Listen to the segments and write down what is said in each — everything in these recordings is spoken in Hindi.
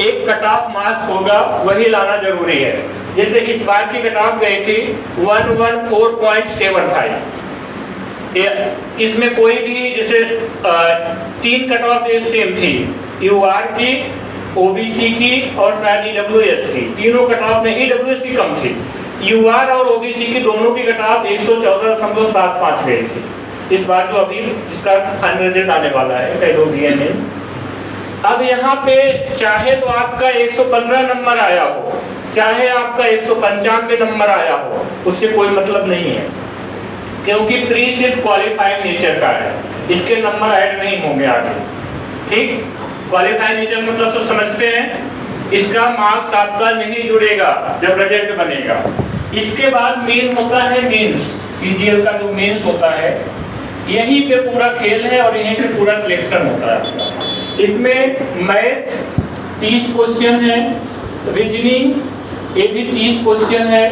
एक कट ऑफ मार्क्स होगा वही लाना जरूरी है। जैसे इस बार की कट ऑफ गई थी 114.75, इसमें कोई भी जैसे 3 कट ऑफ सेम थी, यूआर की, ओबीसी की और शायद ईडब्ल्यूएस की। तीनों कट ऑफ में ईडब्ल्यूएस की कम थी, यूआर और ओबीसी की दोनों की कट ऑफ 114.75 गई थी। इस बार तो अभी इसका फाइनल रिजल्ट आने वाला है, कई लोग दिए मेंस। अब यहाँ पे चाहे तो आपका 115 नंबर आया हो, चाहे आपका 195 नंबर आया हो, उससे कोई मतलब नहीं है, क्योंकि प्री सिर्फ क्वालिफाइड नेचर का है, इसके नंबर ऐड नहीं होंगे आगे। ठीक, क्वालिफाइड नेचर मतलब तो समझते हैं, इसका मार्क्स आपका नहीं जुड़ेगा जब रिजल्ट बनेगा। इसके बाद मेन होता है मेंस, सीजीएल का जो मेंस होता है, यहीं पे पूरा खेल है और यहीं से पूरा सिलेक्शन होता है। इसमें मैथ 30 क्वेश्चन है, रीजनिंग ये भी 30 क्वेश्चन है।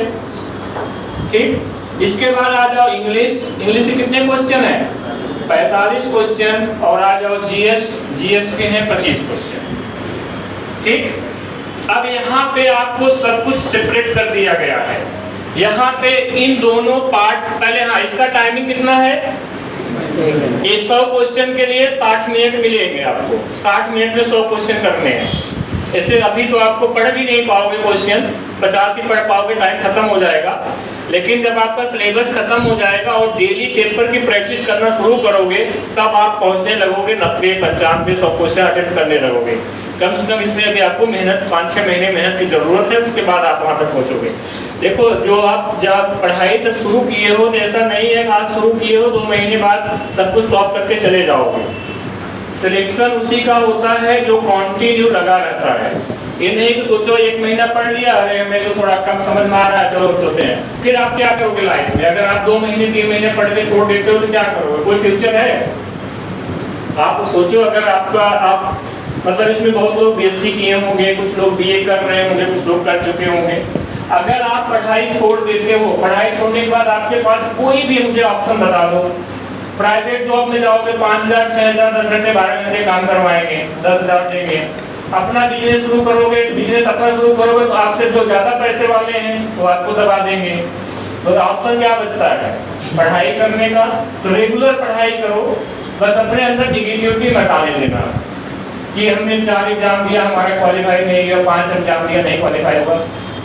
ठीक, इसके बाद आ जाओ इंग्लिश, इंग्लिश के कितने क्वेश्चन है? 45 क्वेश्चन। और आ जाओ जीएस, जीएस के हैं 25 क्वेश्चन। ठीक, अब यहाँ पे आपको सब कुछ सेपरेट कर दिया गया है। यहाँ पे इन दोनों पार्ट पहले, हाँ इसका टाइमिंग कितना है? ये 100 क्वेश्चन के लिए 60 मिनट मिलेंगे आपको, 60 मिनट में 100 क्वेश्चन करने हैं। ऐसे अभी तो आपको पढ़ भी नहीं पाओगे क्वेश्चन, 50 ही पढ़ पाओगे, टाइम खत्म हो जाएगा। लेकिन जब आपका सिलेबस खत्म हो जाएगा और डेली पेपर की प्रैक्टिस करना शुरू करोगे, तब आप पहुंचने लगोगे 90, 95, 100 क्वेश्चन अटेंड करने लगोगे। कम से कम इसमें अभी आपको मेहनत 5-6 महीने मेहनत की जरूरत है, उसके बाद आप वहां तक पहुंचोगे। देखो, जो आप जब पढ़ाई तक शुरू किए हो तो ऐसा नहीं है आज शुरू किए हो 2 महीने बाद सब कुछ स्टॉप करके चले जाओगे। सिलेक्शन उसी का होता है जो कंटिन्यू लगा रहता है। ये नहीं कि सोचो 1 महीना पढ़ लिया, अरे मेरे को थोड़ा कम समझ में आ रहा है, चलो चलते हैं, फिर आप क्या करोगे लाइफ में? अगर आप 2 महीने 3 महीने पढ़ के छोड़ देते हो तो क्या करोगे? कोई फ्यूचर है? आप सोचो, अगर आपका आप मतलब इसमें बहुत लोग बीएससी किए होंगे, कुछ लोग बीए कर रहे होंगे, कुछ लोग कर चुके होंगे। अगर आप पढ़ाई छोड़ देते हो, पढ़ाई छोड़ने के बाद आपके पास कोई भी मुझे ऑप्शन बता दो, प्राइवेट जॉब में जाओगे 5000, 6000, 10 घंटे 12 घंटे काम करवाएंगे, 10,000 देंगे। अपना बिजनेस शुरू करोगे, बिजनेस अपना शुरू करोगे तो आपसे जो ज्यादा पैसे वाले हैं वो आपको दबा देंगे। तो ऑप्शन क्या बचता है? पढ़ाई करने का। तो रेगुलर पढ़ाई करो, बस अपने अंदर निगेटिविटी हटाने देना कि हमने 4 एग्जाम दिया हमारा क्वालिफाई नहीं हुआ, 5 एग्जाम दिया नहीं क्वालिफाई हुआ।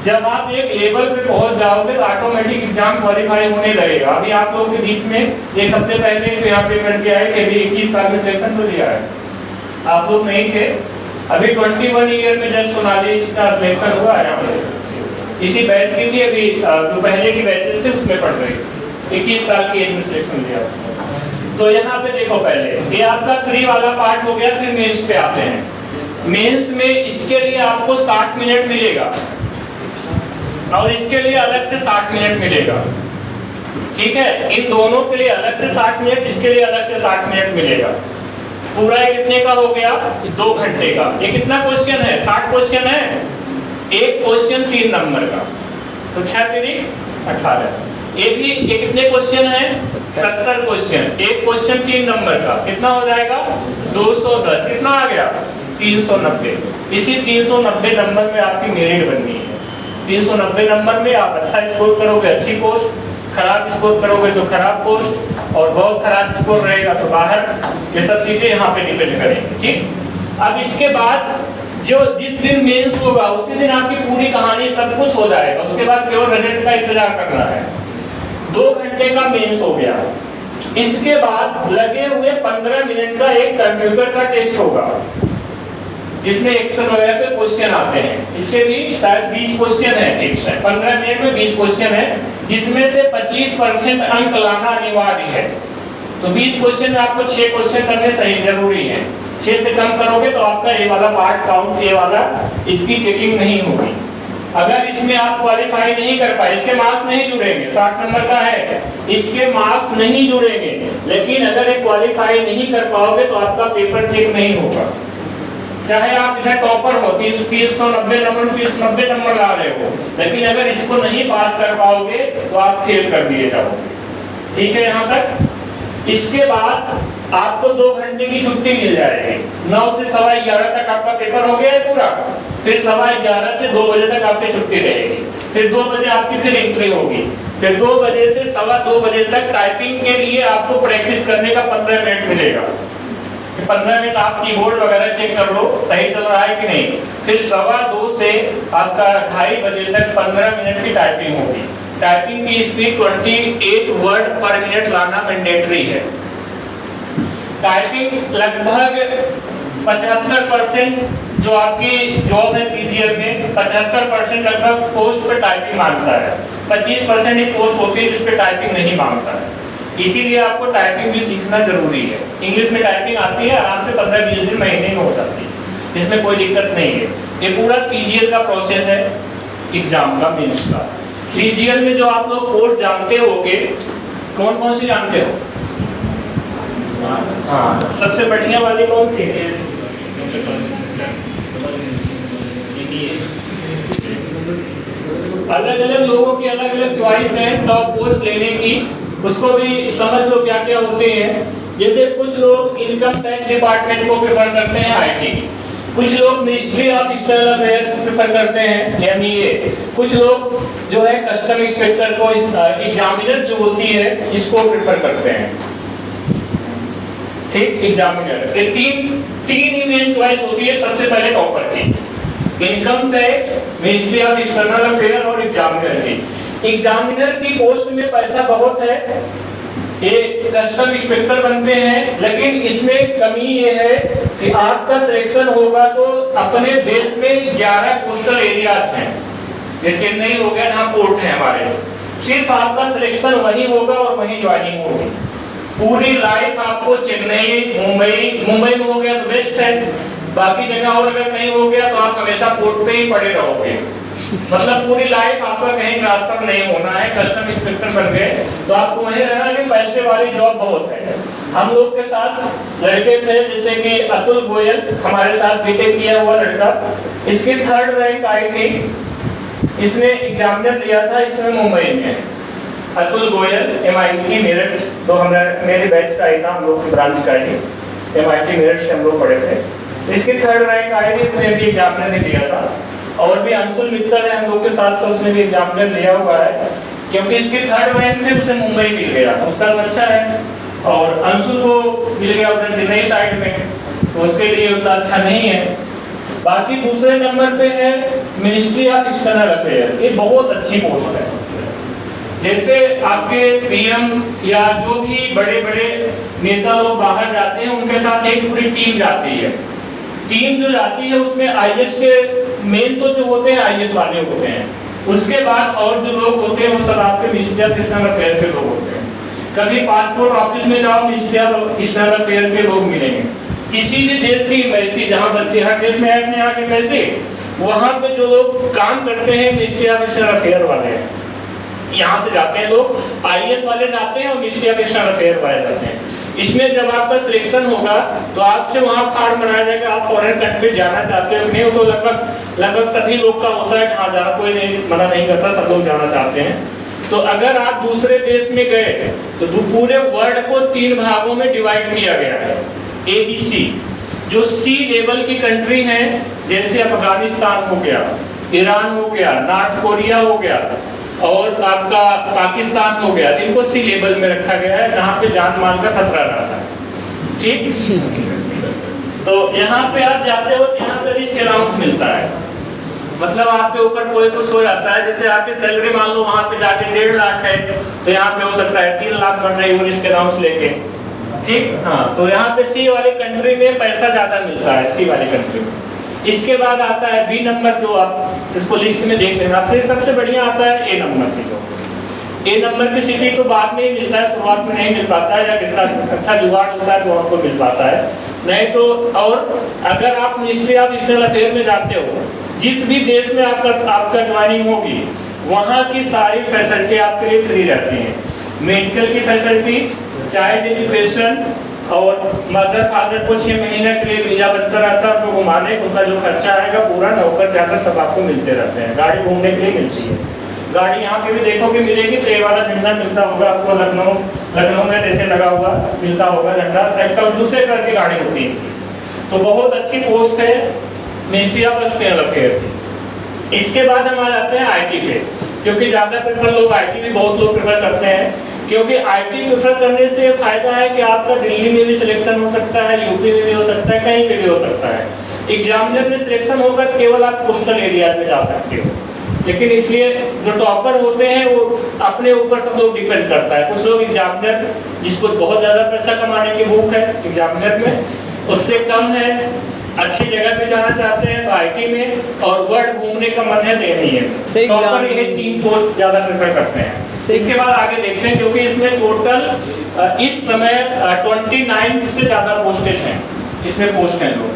जब आप एक लेवल पे पहुंच जाओगे तो ऑटोमेटिक एग्जाम क्वालिफाई होने लगेगा। अभी आप लोगों के बीच में 1 हफ्ते पहले तो यहाँ पेमेंट किया है कि अभी 21 साल में सिलेक्शन तो दिया है, आप लोग नहीं थे। अभी 21 ईयर में जस्ट सोनाली का सिलेक्शन हुआ है यहाँ से, इसी बैच की थी, अभी जो पहले की बैचेस थे उसमें पढ़ रही, 21 साल की एज में सिलेक्शन दिया। तो यहाँ पे देखो, पहले ये आपका प्री वाला पार्ट हो गया, फिर मेंस पे आते हैं। मेंस में इसके लिए आपको 60 मिनट मिलेगा और इसके लिए अलग से 60 मिनट मिलेगा। ठीक है, इन दोनों के लिए अलग से 60 मिनट, इसके लिए अलग से 60 मिनट मिलेगा। पूरा ये कितने का हो गया? 2 घंटे का। ये कितना क्वेश्चन है? 60 क्वेश्चन है, एक क्वेश्चन 3 नंबर का, तो 6 3 18। ये भी ये कितने क्वेश्चन है? 70 क्वेश्चन, एक क्वेश्चन 3 नंबर का, कितना हो जाएगा? 210। कितना आ गया? 390। इसी 390 नंबर में आपकी मेरिट बननी है। 390 नंबर में आप अच्छा स्कोर करोगे अच्छी पोस्ट, खराब स्कोर करोगे तो खराब पोस्ट, और बहुत खराब स्कोर रहेगा तो बाहर। ये सब चीजें यहाँ पे डिपेंड करेंगी। ठीक, अब इसके बाद जो जिस दिन मेंस होगा उसी दिन आपकी पूरी कहानी सब कुछ हो जाएगा। उसके बाद केवल रिजल्ट का इंतजार करना है। 2 घंटे का मेंस हो गया। इसके बाद लगे हुए 15 मिनट का एक कंप्यूटर का टेस्ट होगा जिसमें एक्सेल वगैरह पे क्वेश्चन आते हैं। इसके भी शायद 20 क्वेश्चन है। ठीक है, 15 मिनट में 20 क्वेश्चन है, जिसमें से 25% अंक लाना अनिवार्य है। तो 20 क्वेश्चन में आपको 6 क्वेश्चन करने सही जरूरी है। 6 से कम करोगे तो आपका ये वाला पार्ट काउंट, ये वाला इसकी चेकिंग नहीं होगी। अगर इसमें आप क्वालिफाई नहीं कर पाए, इसके मार्क्स नहीं जुड़ेंगे। 60 नंबर का है, इसके मार्क्स नहीं जुड़ेंगे। लेकिन अगर ये क्वालिफाई नहीं कर पाओगे तो आपका पेपर चेक नहीं होगा। चाहे आप इधर टॉपर हो, 390 नंबर 390 नंबर ला रहे हो, लेकिन अगर इसको नहीं पास कर पाओगे तो आप फेल कर दिए जाओगे। ठीक है यहाँ तक। इसके बाद आपको 2 घंटे की छुट्टी मिल जाएगी। 9 से 11:15 तक आपका पेपर हो गया है पूरा। फिर 11:15 से 2 बजे तक आपकी छुट्टी रहेगी, फिर 2 बजे आपकी फिर एंट्री होगी, फिर 2 बजे से 2:15 बजे तक टाइपिंग के लिए आपको प्रैक्टिस करने का 15 मिनट मिलेगा। 15 मिनट आप कीबोर्ड वगैरह चेक कर लो सही चल रहा है कि नहीं। फिर 2:15 से आपका 2:30 बजे तक 15 मिनट की टाइपिंग होगी। टाइपिंग की स्पीड 28 वर्ड पर मिनट लाना मैंडेटरी है। टाइपिंग लगभग 75% जो आपकी जॉब है सीजीएल में 75% लगभग पोस्ट पे टाइपिंग मांगता है, 25% एक पोस्ट होती है जिस पे टाइपिंग नहीं मांगता है। इसीलिए आपको टाइपिंग भी सीखना जरूरी है। इंग्लिश में टाइपिंग आती है, आराम से 15-20 दिन महीने में हो जाती है, इसमें कोई दिक्कत नहीं है। ये पूरा सीजीएल का प्रोसेस है एग्जाम का, मेंस का। सीजीएल में जो आप लोग पोस्ट जानते होगे, कौन कौन सी जानते हो? हाँ, सबसे बढ़िया वाली कौन सी है? अलग अलग लोगों की अलग अलग चॉइस है टॉप पोस्ट लेने की, उसको भी समझ लो क्या क्या होते हैं। जैसे कुछ लोग इनकम टैक्स डिपार्टमेंट को प्रेफर करते हैं आईटी, कुछ लोग ministry of external affair prefer करते हैं एमईए, कुछ लोग जो है कस्टम इंस्पेक्टर को एग्जामिनर जो होती है इसको प्रेफर करते हैं। ठीक, एग्जामिनर। ये तीन ही मेन चॉइस होती है सबसे पहले टॉपर की, income tax, ministry of external affair और एग्जामिनर की। एग्जामिनर की पोस्ट में पैसा बहुत है, ये कस्टम इंस्पेक्टर बनते हैं, लेकिन इसमें कमी ये है कि आपका सिलेक्शन होगा तो अपने देश में 11 कोस्टल एरियाज हैं, ये चेन्नई हो गया, जहाँ पोर्ट है हमारे, सिर्फ आपका सिलेक्शन वहीं होगा और वहीं ज्वाइनिंग होगी। पूरी लाइफ आपको चेन्नई, मुंबई में हो गया तो बेस्ट है, बाकी जगह और अगर नहीं हो गया तो आप हमेशा पोर्ट पे ही पड़े रहोगे। मतलब पूरी लाइफ आपका कहीं ट्रांसफर नहीं होना है। कस्टम इंस्पेक्टर बन गए तो आपको वहीं रहना है, लेकिन पैसे वाली जॉब बहुत है। हम लोग के साथ लड़के थे, जैसे कि अतुल गोयल हमारे साथ बीटेक किया हुआ लड़का, इसकी 3rd रैंक आई थी, इसने एग्जामिनर दिया था इसमें मुंबई में। अतुल गोयल MIT मेरठ, तो मेरे बैच का ही था, हम लोग की ब्रांच का ही, MIT मेरठ से हम लोग पढ़े थे। इसकी 3rd रैंक आई थी, इसने भी एग्जामिनर ने दिया था। और भी अंशुल मित्तल है हम लोग के साथ, तो उसने भी एग्जामिनर लिया हुआ है, क्योंकि इसकी 3rd रैंक से उसे मुंबई मिल गया, उसका तो अच्छा है। और अंशुल को मिल गया उधर चेन्नई साइड में, तो उसके लिए उतना अच्छा नहीं है। बाकी दूसरे नंबर पे है मिनिस्ट्री ऑफ एक्सटर्नल अफेयर, ये बहुत अच्छी पोस्ट है। जैसे आपके पीएम या जो भी बड़े बड़े नेता लोग बाहर जाते हैं, उनके साथ एक पूरी टीम जाती है। टीम जो जाती है उसमें आईएएस के मेन तो जो होते हैं आईएएस वाले होते हैं, उसके बाद और जो लोग होते हैं वो सब आपके मिनिस्ट्री ऑफ एक्सटर्नल अफेयर के लोग होते हैं। कभी पासपोर्ट ऑफिस में जाओ, मिनिस्ट्री ऑफ एक्सटर्नल अफेयर के लोग मिलेंगे। किसी भी देश की एम्बेसी, जहाँ बच्चे हर देश में है अपने यहाँ की एम्बेसी, वहाँ पे जो लोग काम करते हैं मिनिस्ट्री ऑफ एक्सटर्नल अफेयर वाले हैं। यहाँ से जाते हैं लोग, आईएएस वाले जाते हैं और मिनिस्ट्री ऑफ एक्सटर्नल अफेयर वाले जाते हैं। इसमें जब आपका सिलेक्शन होगा तो आपसे वहाँ फॉर्म बनाया जाएगा, आप फॉरेन कंट्री जाना चाहते हो नहीं हो, तो लगभग सभी लोग का होता है, जहाँ जाना कोई नहीं मना नहीं करता, सब लोग जाना चाहते हैं। तो अगर आप दूसरे देश में गए तो पूरे वर्ल्ड को 3 भागों में डिवाइड किया गया है, ABC। जो सी लेवल की कंट्री हैं, जैसे अफगानिस्तान हो गया, ईरान हो गया, नॉर्थ कोरिया हो गया और आपका पाकिस्तान हो गया, इनको सी लेवल में रखा गया है, जहाँ पे जान माल का खतरा रहता है। ठीक, तो यहाँ पे आप जाते हो, यहाँ पे रिस्क अलाउंस मिलता है, मतलब आपके ऊपर कोई कुछ हो जाता है। जैसे आपकी सैलरी मान लो वहाँ पे जाके 1.5 लाख है, तो यहाँ पे हो सकता है 3 लाख बन रही हो रिस्क अलाउंस लेके। ठीक, हाँ, तो यहाँ पे सी वाली कंट्री में पैसा ज्यादा मिलता है, सी वाली कंट्री में। इसके बाद आता है बी नंबर, जो आप इसको लिस्ट में देख लेना। फिर सबसे बढ़िया आता है ए नंबर की। जो ए नंबर की स्थिति तो बाद में ही मिलता है, शुरुआत में नहीं मिल पाता है, या किसका अच्छा जुगाड़ होता है तो आपको मिल पाता है, नहीं तो। और अगर आप मिनिस्ट्री ऑफ एक्सटर्नल अफेयर में जाते हो, जिस भी देश में आपका ज्वाइनिंग होगी, वहाँ की सारी फैसिलिटी आपके लिए फ्री रहती हैं। मेडिकल की फैसिलिटी, चाइल्ड एजुकेशन, और मदर फादर को 6 महीने के लिए वीजा बनता रहता है, तो घुमाने उनका जो खर्चा आएगा पूरा, नौकर चाकर सब आपको मिलते रहते हैं। गाड़ी घूमने के लिए मिलती है, गाड़ी यहाँ पे भी देखोगे मिलेगी, तो ये वाला झंडा मिलता होगा आपको, लखनऊ में जैसे लगा हुआ मिलता होगा झंडा, दूसरे कलर की गाड़ी होती है। तो बहुत अच्छी पोस्ट है। मिनिस्ट्री ऑफ एक्सटर्नल अफेयर की। इसके बाद हम आ जाते हैं आईटी पे, क्योंकि ज़्यादा प्रेफर लोग आईटी भी बहुत लोग प्रेफर करते हैं, क्योंकि आईटी प्रेफर करने से फायदा है कि आपका दिल्ली में भी सिलेक्शन हो सकता है, यूपी में भी हो सकता है, कहीं पे भी हो सकता है। एग्जामिनर में सिलेक्शन होगा तो केवल आप कोस्टल एरिया में जा सकते हो, लेकिन इसलिए जो टॉपर होते हैं वो अपने ऊपर सब लोग डिपेंड करता है। कुछ लोग एग्जामिनर जिसको बहुत ज़्यादा पैसा कमाने की भूख है एग्जामिनर में, उससे कम है, अच्छी जगह पे जाना चाहते हैं तो आईटी में, और वर्ल्ड घूमने का मन है तो नहीं है, टॉपर ये 3 पोस्ट ज़्यादा प्रेफर करते हैं। इसके बाद आगे देखते हैं, क्योंकि इसमें टोटल इस समय 29 से ज़्यादा पोस्टेज हैं, इसमें पोस्ट हैं लोग।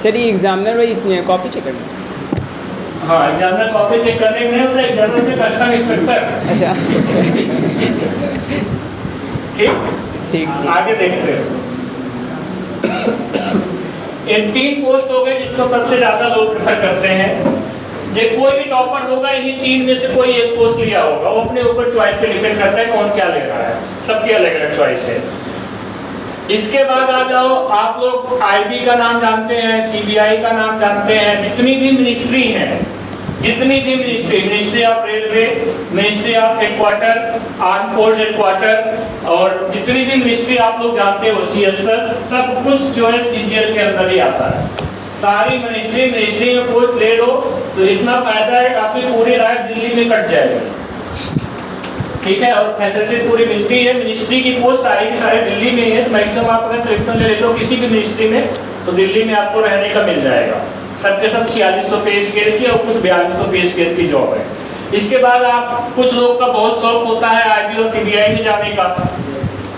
सर ये एग्जामिनर वही कॉपी चेक करना? हाँ, एग्जामिनर कॉपी चेक करने में नहीं होता, एग्जामिनर से कस्टम इंस्पेक्टर। अच्छा ठीक, आगे देखते हैं। इन 3 पोस्ट हो गए जिसको सबसे ज्यादा लोग प्रेफर करते हैं। जो कोई भी टॉपर होगा इन्हीं 3 में से कोई एक पोस्ट लिया होगा, वो अपने ऊपर चॉइस पे डिपेंड करता है कौन क्या ले रहा है, सबकी अलग अलग चॉइस है। इसके बाद आ जाओ, आप लोग आईबी का नाम जानते हैं, सीबीआई का नाम जानते हैं, जितनी भी मिनिस्ट्री हैं, जितनी भी ministry of railway, ministry of headquarter, arm force headquarter, और जितनी भी मिनिस्ट्री आप लोग जानते हो, सीएसएस, सब कुछ जो है सीजीएल के अंदर ही आता है। सारी मिनिस्ट्री में पोस्ट ले लो तो इतना फायदा है, आपकी पूरी रात दिल्ली में कट जाएगी, ठीक है, और फैसिलिटी पूरी मिलती है। मिनिस्ट्री की पोस्ट सारी की सारी दिल्ली में ही है, तो मैक्सिमम आप अगर सिलेक्शन ले लेते हो किसी भी मिनिस्ट्री में तो दिल्ली में आपको रहने का मिल जाएगा। सबके सब 4600 पे स्केल की और कुछ 4200 पे स्केल की जॉब है। इसके बाद आप कुछ लोग का बहुत शौक होता है आईबी और सीबीआई में जाने का,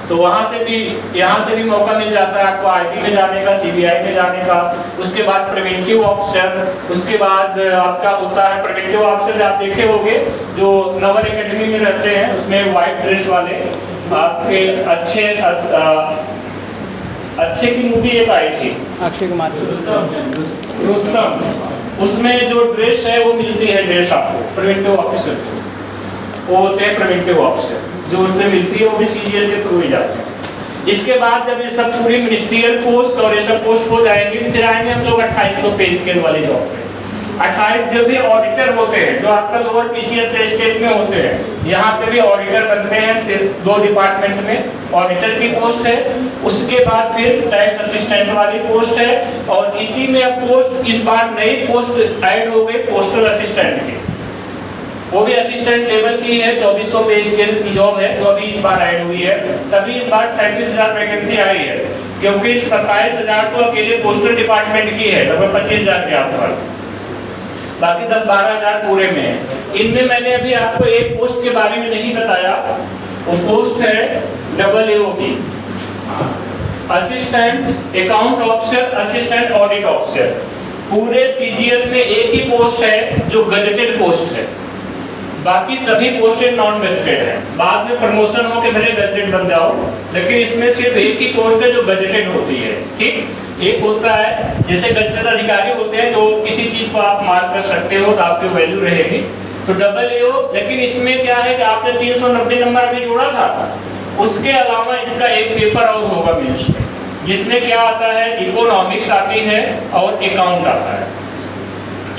तो वहाँ से भी यहाँ से भी मौका मिल जाता है आपको आईबी में जाने का, सीबीआई में जाने का। उसके बाद प्रिवेंटिव ऑफिसर, उसके बाद आपका होता है प्रिवेंटिव ऑफिसर, आप देखे होंगे जो नवल एकेडमी में रहते हैं, उसमें व्हाइट ड्रेस वाले आपके अच्छे की मूवी एक आई थी अक्षय कुमार रुस्तम, उसमें जो ड्रेस है वो मिलती है ड्रेस आपको प्रिवेंटिव ऑफिसर, वो होते हैं प्रिवेंटिव ऑफिसर, जो उसमें मिलती है वो भी सीजीएल के थ्रू ही जाते हैं। इसके बाद जब ये सब पूरी मिनिस्ट्रियल पोस्ट और ये सब पोस्ट हो जाएंगे, फिर आएंगे हम लोग 2800 पे स्केल वाली जॉब पे। 28 जो भी ऑडिटर होते हैं, जो आपका लोअर पीसीएस स्टेट में होते हैं, यहाँ पे भी ऑडिटर बनते हैं, सिर्फ 2 डिपार्टमेंट में ऑडिटर की पोस्ट है। उसके बाद फिर टैक्स असिस्टेंट वाली पोस्ट है, और इसी में अब पोस्ट इस बार नई पोस्ट ऐड हो गई पोस्टल असिस्टेंट की, वो भी असिस्टेंट लेवल की है, 2400 पे स्केल की जॉब है, जो अभी इस बार ऐड हुई है। तभी इस बार 37,000 वैकेंसी आई है, क्योंकि 27,000 तो अकेले पोस्टल डिपार्टमेंट की है, लगभग 25,000 के आसपास, बाकी 10-12,000 पूरे में है। इनमें मैंने अभी आपको एक पोस्ट के बारे में नहीं बताया, वो पोस्ट है AAO की, assistant account officer, assistant audit officer. पूरे सीजीएल में एक ही पोस्ट है जो गजेटेड पोस्ट है, बाकी सभी पोस्टेड नॉन गजेटेड है। बाद में प्रमोशन हो के भले गजेटेड बन जाओ, लेकिन इसमें सिर्फ एक ही पोस्ट है जो गजेटेड होती है, ठीक। एक होता है जैसे गजेटेड अधिकारी होते हैं, जो किसी चीज को आप मार्क कर सकते हो तो आपकी वैल्यू रहेगी, तो AAO। लेकिन इसमें क्या है कि आपने 390 नंबर अभी जोड़ा था, उसके अलावा इसका एक पेपर और होगा मेंस में, जिसमें क्या आता है, इकोनॉमिक्स आती है और अकाउंट आता है।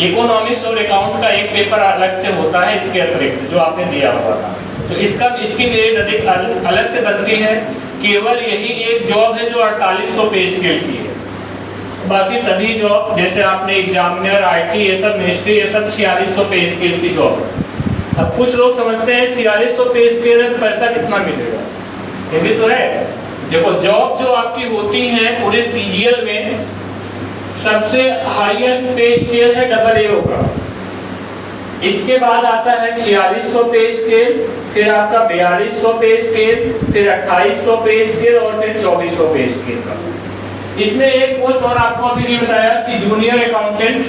इकोनॉमिक्स और अकाउंट का एक पेपर अलग से होता है इसके अतिरिक्त, जो आपने दिया हुआ था, तो इसकी ग्रेड अधिक अलग से बनती है। केवल यही एक जॉब है जो 4800 पे स्केल की है, बाकी सभी जॉब जैसे आपने एग्जामिनर, आईटी, ये सब मिनिस्ट्री, ये सब 4600 पे स्केल की जॉब है। अब कुछ लोग समझते हैं 4600 पे स्केल है तो पैसा कितना मिलेगा, ये भी तो है। देखो, जॉब जो आपकी होती है पूरे सीजीएल में सबसे हाईएस्ट पे स्केल है AAO का, इसके बाद आता है 4600 पे स्केल, फिर आपका 4200 पे स्केल, फिर 2800 पे स्केल और फिर 2400 पे स्केल का। इसमें एक पोस्ट और आपको अभी नहीं बताया कि जूनियर अकाउंटेंट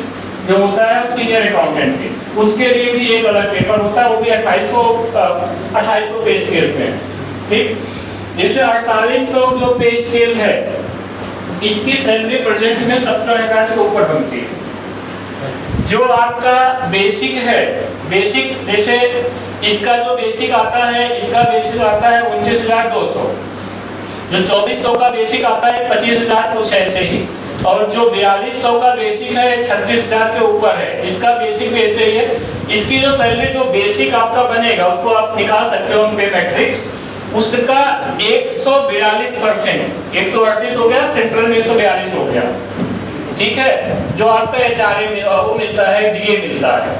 जो होता है सीनियर अकाउंटेंट के, उसके लिए भी एक अलग पेपर होता है, वो भी 2800 पे स्केल पे, ठीक। जैसे 4800 जो पे स्केल है, इसकी सैलरी प्रेजेंट में 70,000 से ऊपर बनती है। जो आपका बेसिक है, बेसिक जैसे इसका जो बेसिक आता है, इसका बेसिक आता है 29,200, जो 2400 का बेसिक आता है 25,000 कुछ ऐसे ही, और जो 4200 का बेसिक है 36,000 के ऊपर है, इसका बेसिक भी ऐसे ही है। इसकी जो सैलरी जो बेसिक आपका बनेगा उसको आप निकाल सकते हो पे मैट्रिक्स, उसका 142%, 138 हो गया, सेंट्रल में 142 हो गया, ठीक है। जो आपका एचआरए में वो मिलता है, डीए मिलता है,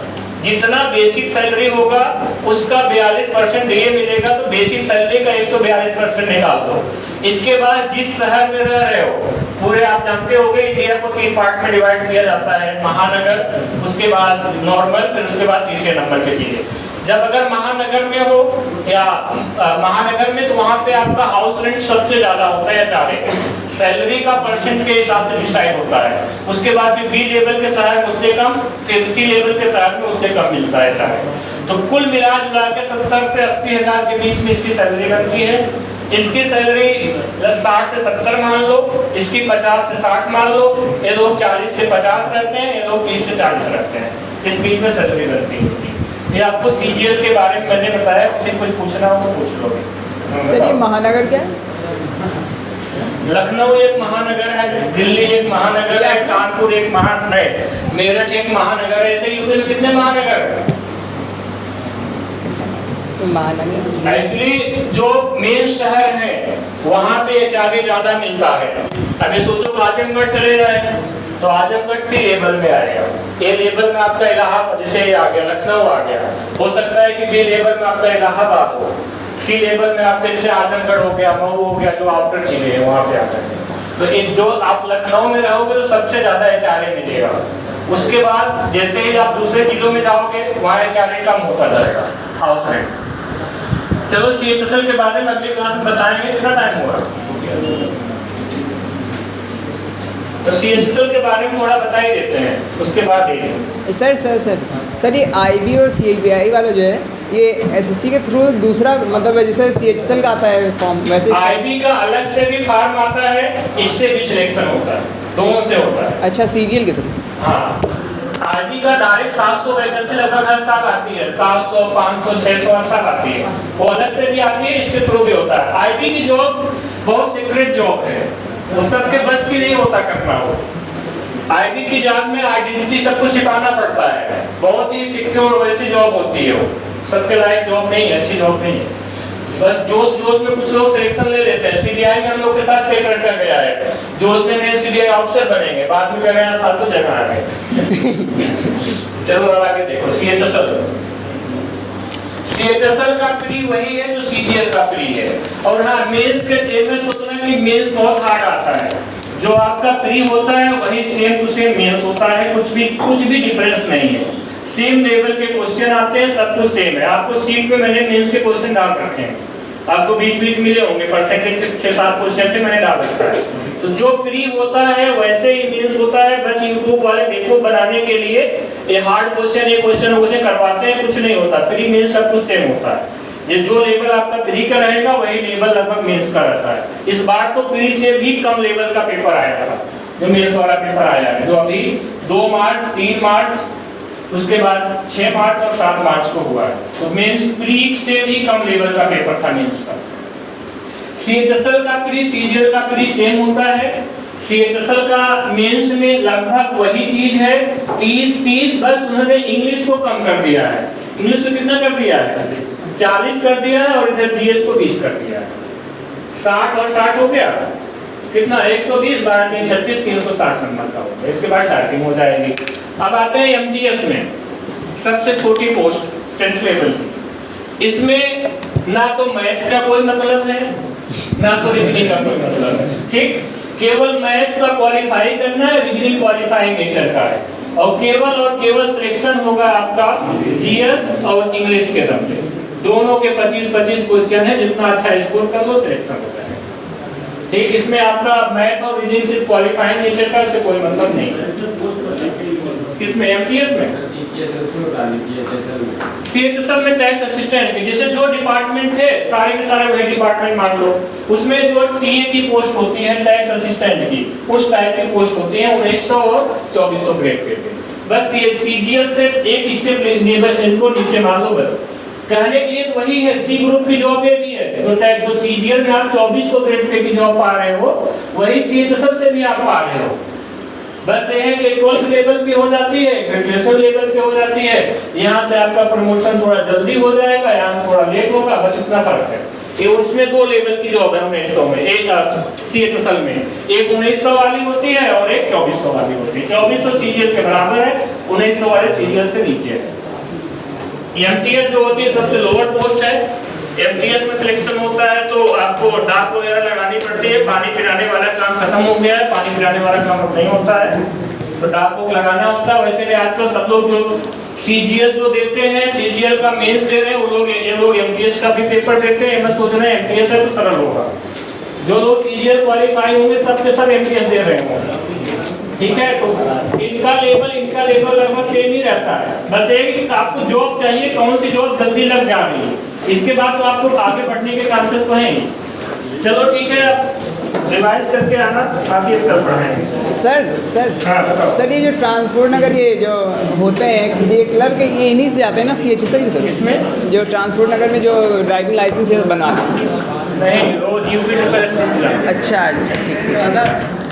जितना बेसिक सैलरी होगा उसका 42% डीए मिलेगा, तो बेसिक सैलरी का 142% निकाल दो। इसके बाद जिस शहर में रह रहे हो, पूरे आप जानते होंगे इंडिया को 3 पार्ट में डिवाइड किया जाता है, महानगर, उसके बाद नॉर्मल, फिर उसके बाद तीसरे नंबर की चीजें। जब अगर महानगर में हो या महानगर में, तो वहां पे आपका हाउस रेंट सबसे ज्यादा होता है, एचआरए सैलरी का परसेंट के हिसाब से डिसाइड होता है। उसके बाद फिर बी लेवल के शहर में उससे कम, फिर सी लेवल के शहर में उससे कम मिलता है एचआरए। तो कुल मिला जुला के 70 से 80 हजार के बीच में इसकी सैलरी बनती है। इसकी सैलरी 60 से 70 मान लो, इसकी 50 से 60 मान लो, ये लोग 40 से 50 रहते हैं, ये लोग 30 से 40 रहते हैं, इस बीच में सैलरी बनती है। ये आपको सीजीएल के बारे में मैंने बताया, उसे कुछ पूछना हो तो पूछ लोगे। सर ये महानगर क्या है? लखनऊ एक महानगर है, दिल्ली एक महानगर है, कानपुर एक महानगर, मेरठ एक महानगर है। ऐसे यूपी में कितने महानगर? महानगर एक्चुअली जो मेन शहर है वहाँ पे एचआरए ज्यादा मिलता है। अभी सोचो आजमगढ़ चले रहे तो आजमगढ़ सी लेवल में आएगा, ए लेवल में आपका इलाहाबाद, जैसे आ गया लखनऊ आ गया, हो सकता है कि बी लेवल में आपका इलाहाबाद हो, सी लेवल में आपके जैसे आजमगढ़ हो गया, मऊ हो गया, जो आउटर चीजें हैं वहाँ पे आता है। तो एक जो आप लखनऊ में रहोगे तो सबसे ज्यादा एचआरए मिलेगा। उसके बाद जैसे ही आप दूसरे जिलों में जाओगे वहाँ एचआरए कम होता जाएगा, हाउस रेंट। चलो सीएचएसएल के बारे में अगली क्लास में बताएंगे। कितना टाइम हुआ? तो सीएचएसएल के बारे में थोड़ा बता ही देते हैं, उसके बाद देखेंगे। सर ये आईबी और सीआईबी वाला जो है ये एसएससी के थ्रू दूसरा मतलब जैसे सीएचएसएल का आता है फॉर्म, वैसे आईबी का अलग से भी फॉर्म आता है, इससे भी सिलेक्शन होता है, दोनों से होता है। अच्छा सीजीएल के थ्रू? हाँ, आईबी का डायरेक्ट 700 वैकेंसी लगभग हर साल आती है, 700, 500, 600 हर साल आती है, वो अलग से भी आती है, इसके थ्रू भी होता है। आईबी की जॉब बहुत सीक्रेट जॉब है, वो सबके बस की नहीं होता करना। हो आईबी की जॉब में आइडेंटिटी सबको छिपाना पड़ता है, बहुत ही सिक्योर वैसी जॉब होती है, वो सबके लायक जॉब नहीं है, अच्छी जॉब नहीं है। बस जोश जोश में कुछ लोग सिलेक्शन ले लेते हैं। सीबीआई में हम लोग के साथ पेपर रखा गया है, जोश में नए सीबीआई ऑफिसर बनेंगे, बाद में कह रहे हैं फालतू जगह आ गए। चलो अब आगे देखो सीएचएसएल। सीएचएसएल का प्री वही है जो सीजीएल का प्री है। और हाँ, मेंस के जेब में सोचना कि मेंस बहुत हार्ड आता है, जो आपका प्री होता है वही सेम टू सेम मेंस होता है, कुछ भी डिफरेंस नहीं है, सेम लेवल के क्वेश्चन आते हैं, सब कुछ सेम है। आपको सीट पे मैंने मेंस के क्वेश्चन डाल रखे हैं, आपको बीच मिले होंगे, परसेंटेज के 6-7 क्वेश्चन पे मैंने डाल रखा है। तो जो प्री होता है वैसे ही मेंस होता है, बस यूट्यूब वाले बेवकूफ बनाने के लिए ये हार्ड क्वेश्चन ये क्वेश्चन करवाते हैं, कुछ नहीं होता। प्री मेंस सब कुछ सेम होता है। ये जो लेवल आपका प्री का रहेगा वही लेवल लगभग मेंस का रहता है। इस बार तो प्री से भी कम लेवल का पेपर आया था, जो मेंस वाला पेपर आया है, जो अभी 2 मार्च, 3 मार्च, उसके बाद 6 मार्च और 7 मार्च को हुआ है। तो मेंस प्री से भी कम लेवल का पेपर था मेंस का। सीएचएसएल का प्री सीजीएल का प्री सेम होता है। सीएचएसएल का मेंस में लगभग वही चीज है, 30 बस उन्होंने इंग्लिश को कम कर दिया है। इंग्लिश को कितना कर दिया है? 40 कर दिया है, और इधर जीएस को 20 कर दिया है। 60 और 60 हो गया, कितना? 120, 12, 3, 36, 360 नंबर का होगा। इसके बाद टाइपिंग हो जाएगी। अब आते हैं एमटीएस में, सबसे छोटी पोस्ट 10th लेवल की। इसमें ना तो मैथ का कोई मतलब है, ना तो रीजनिंग का कोई मतलब है, ठीक? केवल मैथ का क्वालिफाई करना है, रीजनिंग क्वालिफाइंग नेचर का है, और केवल सिलेक्शन होगा आपका जीएस और इंग्लिश के दम पे। दोनों के 25-25 क्वेश्चन है, जितना अच्छा स्कोर कर लो सिलेक्शन हो जाएगा, ठीक? इसमें आपका मैथ और रीजनिंग सिर्फ क्वालिफाइंग नेचर का, इससे कोई मतलब नहीं है। किसमें? एमटीएस में? सीएचएसएल में टैक्स असिस्टेंट की, जैसे जो डिपार्टमेंट थे सारे के सारे वही डिपार्टमेंट मान लो, उसमें जो टीए की पोस्ट होती है टैक्स असिस्टेंट की, उस टाइप की पोस्ट होती है 1900 और 2400 ग्रेड पे। बस सीजीएल से एक स्टेप इनको नीचे मान लो, बस कहने के लिए तो वही है। सी ग्रुप की जॉब ये भी है, जो सीजीएल में आप 2400 ग्रेड पे की जॉब पा रहे हो, वही सीएचएसएल से भी आप पा रहे हो। बस ये है कि 12th लेवल पे हो जाती है, ग्रेजुएशन लेवल पे हो जाती है। यहाँ से आपका प्रमोशन थोड़ा जल्दी हो जाएगा, यहाँ थोड़ा लेट होगा, बस इतना फर्क है। ये उसमें 2 लेवल की जॉब है 1900 में, एक CHSL में एक 1900 वाली होती है और एक 2400 वाली होती है। 2400 सीजीएल के बराबर है, 1900 वाले सीजीएल से नीचे है। एमटीएस जो होती है सबसे लोअर पोस्ट है। एमटीएस में सिलेक्शन होता है तो आपको डाक वगैरह लगानी पड़ती है। पानी पिलाने वाला काम खत्म हो गया है, पानी पिलाने वाला काम अब नहीं होता है, तो डाक को लगाना होता है। वैसे भी आजकल सब लोग जो सीजीएल जो देते हैं, सीजीएल का मेंस दे रहे हैं, वो लोग ये लोग एमटीएस का भी पेपर देते हैं। मैं सोच रहे हैं एमटीएस है तो सरल होगा। जो लोग सीजीएल क्वालिफाई होंगे सब के सब एमटीएस दे रहे होंगे, ठीक है। तो इनका लेवल लगभग सेम ही रहता है। बस एक आपको जॉब चाहिए, कौन सी जॉब जल्दी लग जा रही है, इसके बाद तो आपको आगे बढ़ने के चांसेस तो हैं ही। चलो ठीक है, रिवाइज करके आना, बाकी कल पढ़ाएंगे। सर हाँ बताओ। सर, ये जो ट्रांसपोर्ट नगर ये जो होते हैं ये क्लर्क ये इन्हीं से जाते हैं ना CHSL की तरफ? इसमें जो ट्रांसपोर्ट नगर में जो ड्राइविंग लाइसेंस बनाते हैं? नहीं, रोज यूपी डिफेंस सिस्टम। अच्छा ठीक है।